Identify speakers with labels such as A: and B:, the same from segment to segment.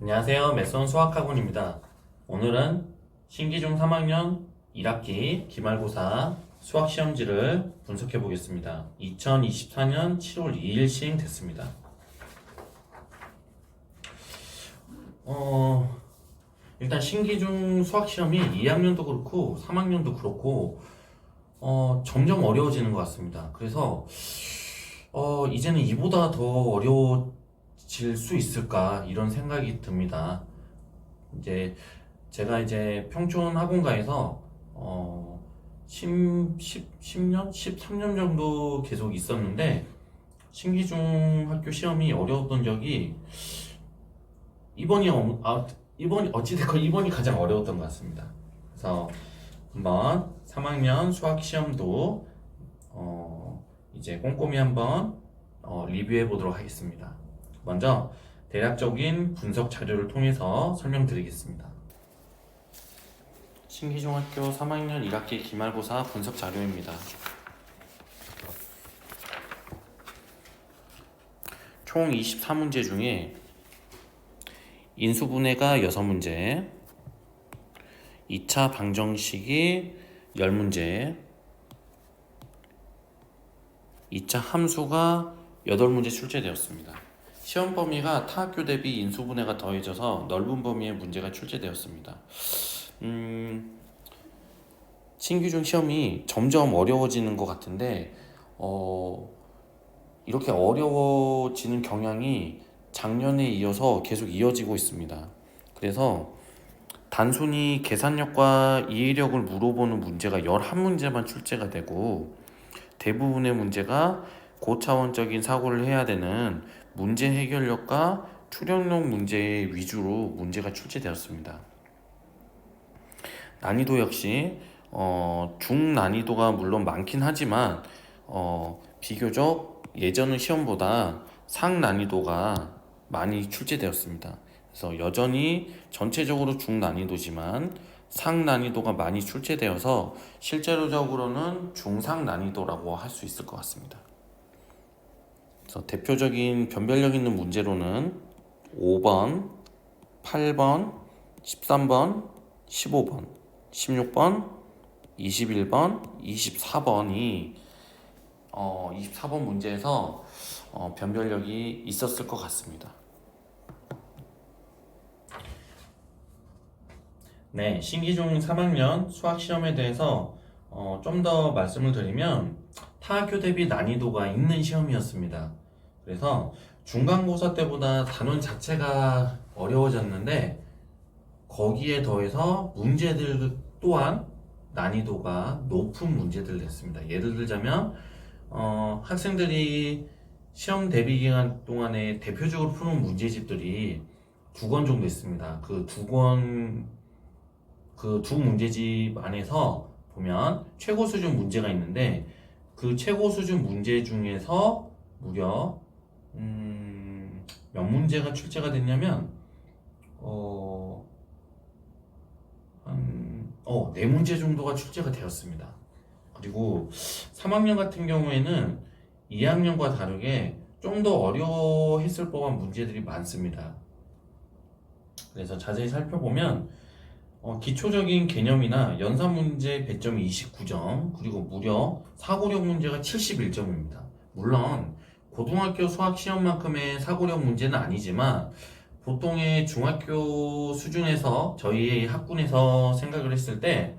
A: 안녕하세요. 메손 수학학원입니다. 오늘은 신기중 3학년 1학기 기말고사 수학시험지를 분석해 보겠습니다. 2024년 7월 2일 시행됐습니다. 일단 신기중 수학시험이 2학년도 그렇고 3학년도 그렇고 점점 어려워지는 것 같습니다. 그래서 이제는 이보다 더 어려워질 수 있을까 이런 생각이 듭니다. 이제 제가 평촌 학원가에서 10년? 13년 정도 계속 있었는데 신기중 학교 시험이 어려웠던 적이 이번이 어찌됐건 이번이 가장 어려웠던 것 같습니다. 그래서 한번 3학년 수학 시험도 이제 꼼꼼히 한번 리뷰해 보도록 하겠습니다. 먼저 대략적인 분석 자료를 통해서 설명드리겠습니다. 신기중학교 3학년 1학기 기말고사 분석 자료입니다. 총 24문제 중에 인수분해가 6문제, 2차 방정식이 10문제, 2차 함수가 8문제 출제되었습니다. 시험 범위가 타 학교 대비 인수분해가 더해져서 넓은 범위의 문제가 출제되었습니다. 신기중 시험이 점점 어려워지는 것 같은데 이렇게 어려워지는 경향이 작년에 이어서 계속 이어지고 있습니다. 그래서 단순히 계산력과 이해력을 물어보는 문제가 11문제만 출제가 되고 대부분의 문제가 고차원적인 사고를 해야 되는 문제 해결력과 추론력 문제 위주로 문제가 출제되었습니다. 난이도 역시 중난이도가 물론 많긴 하지만 비교적 예전 시험보다 상난이도가 많이 출제되었습니다. 그래서 여전히 전체적으로 중난이도지만 상난이도가 많이 출제되어서 실제로적으로는 중상난이도라고 할 수 있을 것 같습니다. 그래서 대표적인 변별력 있는 문제로는 5번, 8번, 13번, 15번, 16번, 21번, 24번이 24번 문제에서 변별력이 있었을 것 같습니다. 네, 신기중 3학년 수학시험에 대해서 좀 더 말씀을 드리면 타학교 대비 난이도가 있는 시험이었습니다. 그래서 중간고사 때보다 단원 자체가 어려워졌는데 거기에 더해서 문제들 또한 난이도가 높은 문제들을 냈습니다. 예를 들자면 학생들이 시험 대비 기간 동안에 대표적으로 푸는 문제집들이 2권 정도 있습니다. 그 두 문제집 안에서 보면 최고 수준 문제가 있는데 그 최고 수준 문제 중에서 무려 몇 문제가 출제가 됐냐면 네 문제 정도가 출제가 되었습니다. 그리고 3학년 같은 경우에는 2학년과 다르게 좀 더 어려워했을 법한 문제들이 많습니다. 그래서 자세히 살펴보면 기초적인 개념이나 연산 문제 배점이 29점, 그리고 무려 사고력 문제가 71점입니다. 물론 고등학교 수학 시험만큼의 사고력 문제는 아니지만 보통의 중학교 수준에서 저희의 학군에서 생각을 했을 때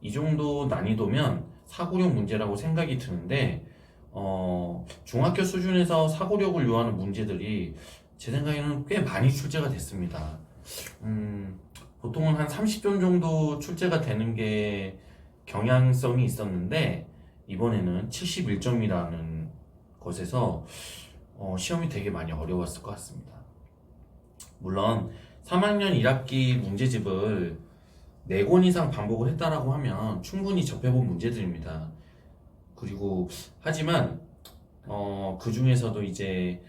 A: 이 정도 난이도면 사고력 문제라고 생각이 드는데 중학교 수준에서 사고력을 요하는 문제들이 제 생각에는 꽤 많이 출제가 됐습니다. 보통은 한 30점 정도 출제가 되는 게 경향성이 있었는데 이번에는 71점이라는 것에서 시험이 되게 많이 어려웠을 것 같습니다. 물론 3학년 1학기 문제집을 4권 이상 반복을 했다라고 하면 충분히 접해본 문제들입니다. 그리고 하지만 그 중에서도 이제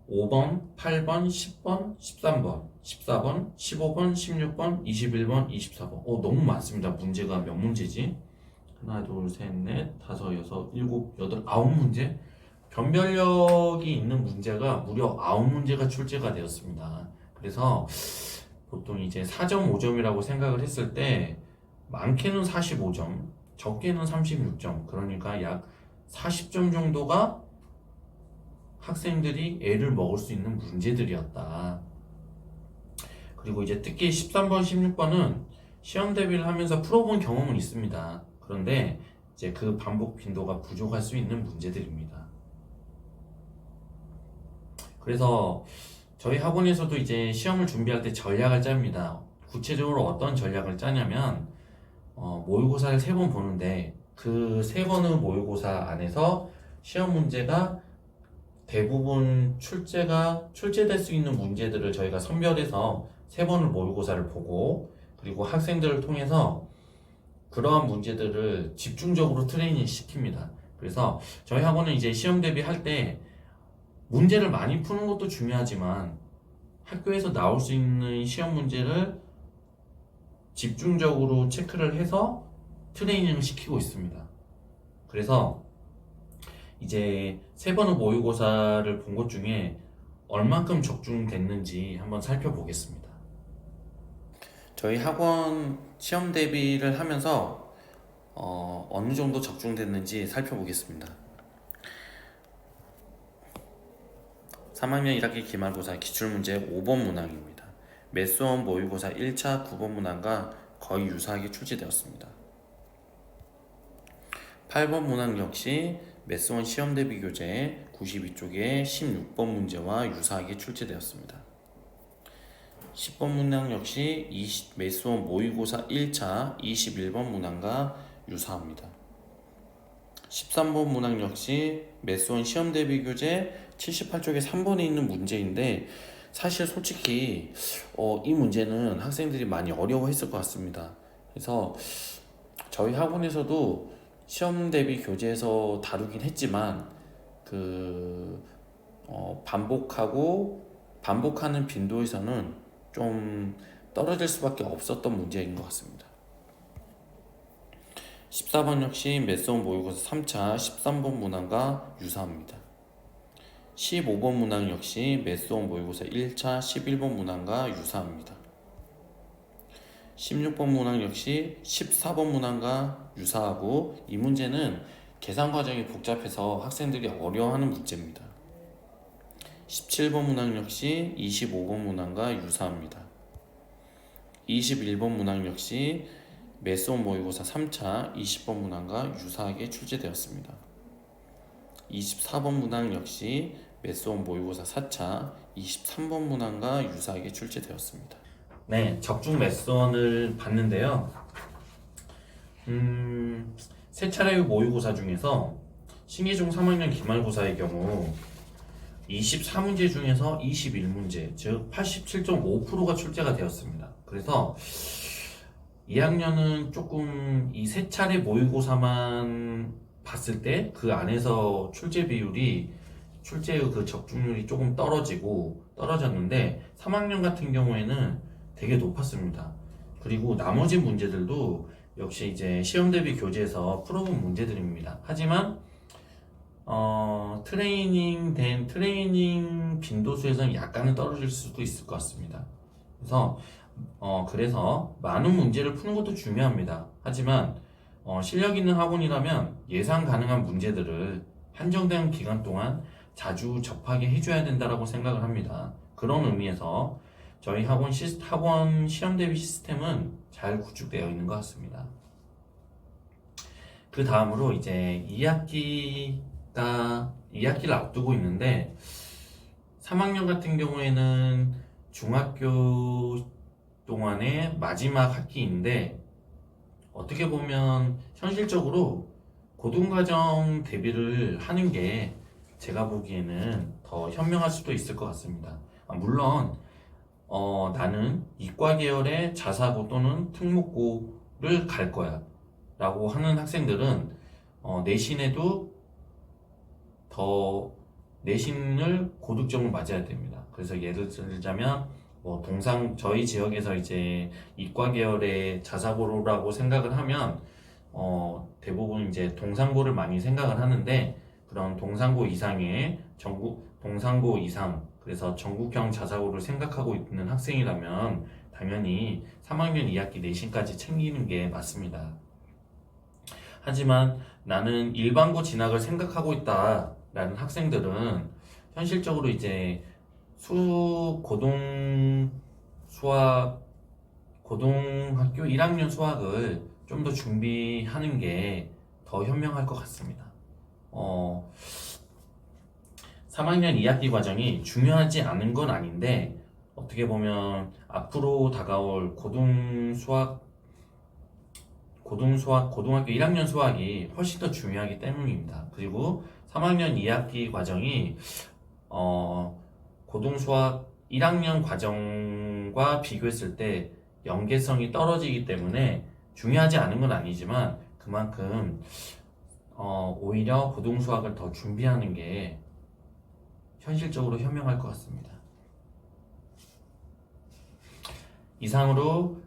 A: 5번, 8번, 10번, 13번, 14번, 15번, 16번, 21번, 24번. 너무 많습니다. 문제가 몇 문제지? 하나, 둘, 셋, 넷, 다섯, 여섯, 일곱, 여덟, 9문제? 변별력이 있는 문제가 무려 9문제가 출제가 되었습니다. 그래서 보통 이제 4.5점이라고 생각을 했을 때 많게는 45점, 적게는 36점, 그러니까 약 40점 정도가 학생들이 애를 먹을 수 있는 문제들이었다. 그리고 이제 특히 13번, 16번은 시험 대비를 하면서 풀어본 경험은 있습니다. 그런데 이제 그 반복 빈도가 부족할 수 있는 문제들입니다. 그래서 저희 학원에서도 이제 시험을 준비할 때 전략을 짭니다. 구체적으로 어떤 전략을 짜냐면 모의고사를 3번 보는데 그 3번의 모의고사 안에서 시험 문제가 대부분 출제될 수 있는 문제들을 저희가 선별해서 3번을 모의고사를 보고 그리고 학생들을 통해서 그러한 문제들을 집중적으로 트레이닝 시킵니다. 그래서 저희 학원은 이제 시험 대비할 때 문제를 많이 푸는 것도 중요하지만 학교에서 나올 수 있는 시험 문제를 집중적으로 체크를 해서 트레이닝을 시키고 있습니다. 그래서 이제 3번의 모의고사를 본 것 중에 얼만큼 적중됐는지 한번 살펴보겠습니다. 저희 학원 시험 대비를 하면서 어느 정도 적중됐는지 살펴보겠습니다. 3학년 1학기 기말고사 기출문제 5번 문항입니다. 매수원 모의고사 1차 9번 문항과 거의 유사하게 출제되었습니다. 8번 문항 역시 매수원 시험 대비 교재 92쪽의 16번 문제와 유사하게 출제되었습니다. 10번 문항 역시 매수원 모의고사 1차 21번 문항과 유사합니다. 13번 문항 역시 매수원 시험 대비 교재 78쪽에 3번에 있는 문제인데 사실 솔직히 이 문제는 학생들이 많이 어려워했을 것 같습니다. 그래서 저희 학원에서도 시험 대비 교재에서 다루긴 했지만 반복하는 빈도에서는 좀 떨어질 수밖에 없었던 문제인 것 같습니다. 14번 역시 매수원 모의고사 3차 13번 문항과 유사합니다. 15번 문항 역시 매수원 모의고사 1차 11번 문항과 유사합니다. 16번 문항 역시 14번 문항과 유사하고 이 문제는 계산 과정이 복잡해서 학생들이 어려워하는 문제입니다. 17번 문항 역시 25번 문항과 유사합니다. 21번 문항 역시 매수원 모의고사 3차 20번 문항과 유사하게 출제되었습니다. 24번 문항 역시 매수원 모의고사 4차 23번 문항과 유사하게 출제되었습니다. 네, 적중 매수원을 봤는데요. 세 차례의 모의고사 중에서 신기중 3학년 기말고사의 경우 24문제 중에서 21문제, 즉 87.5%가 출제가 되었습니다. 그래서 2학년은 조금 이 세 차례 모의고사만 봤을 때 그 안에서 출제의 그 적중률이 조금 떨어졌는데 3학년 같은 경우에는 되게 높았습니다. 그리고 나머지 문제들도 역시 이제 시험 대비 교재에서 풀어본 문제들입니다. 하지만 트레이닝 빈도수에서는 약간은 떨어질 수도 있을 것 같습니다. 그래서 많은 문제를 푸는 것도 중요합니다. 하지만 실력 있는 학원이라면 예상 가능한 문제들을 한정된 기간 동안 자주 접하게 해줘야 된다고 생각을 합니다. 그런 의미에서 저희 학원 시험 대비 시스템은 잘 구축되어 있는 것 같습니다. 그 다음으로 이제 2학기를 앞두고 있는데 3학년 같은 경우에는 중학교 동안의 마지막 학기인데 어떻게 보면 현실적으로 고등과정 대비를 하는 게 제가 보기에는 더 현명할 수도 있을 것 같습니다. 물론 나는 이과 계열의 자사고 또는 특목고를 갈 거야 라고 하는 학생들은 내신을 고득점을 맞아야 됩니다. 그래서 예를 들자면 저희 지역에서 이제 이과 계열의 자사고라고 생각을 하면 대부분 이제 동상고를 많이 생각을 하는데 그런 동상고 이상 그래서 전국형 자사고를 생각하고 있는 학생이라면 당연히 3학년 2학기 내신까지 챙기는 게 맞습니다. 하지만 나는 일반고 진학을 생각하고 있다라는 학생들은 현실적으로 이제 고등 수학, 고등학교 1학년 수학을 좀 더 준비하는 게 더 현명할 것 같습니다. 3학년 2학기 과정이 중요하지 않은 건 아닌데 어떻게 보면 앞으로 다가올 고등학교 1학년 수학이 훨씬 더 중요하기 때문입니다. 그리고 3학년 2학기 과정이 고등수학 1학년 과정과 비교했을 때 연계성이 떨어지기 때문에 중요하지 않은 건 아니지만 그만큼 오히려 고등수학을 더 준비하는 게 현실적으로 현명할 것 같습니다. 이상으로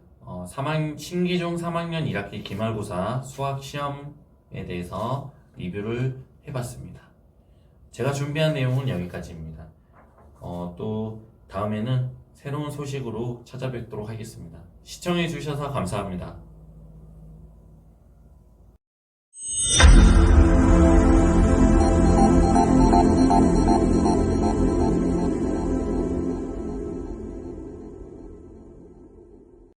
A: 신기중 3학년 1학기 기말고사 수학 시험에 대해서 리뷰를 해봤습니다. 제가 준비한 내용은 여기까지입니다. 또 다음에는 새로운 소식으로 찾아뵙도록 하겠습니다. 시청해주셔서 감사합니다.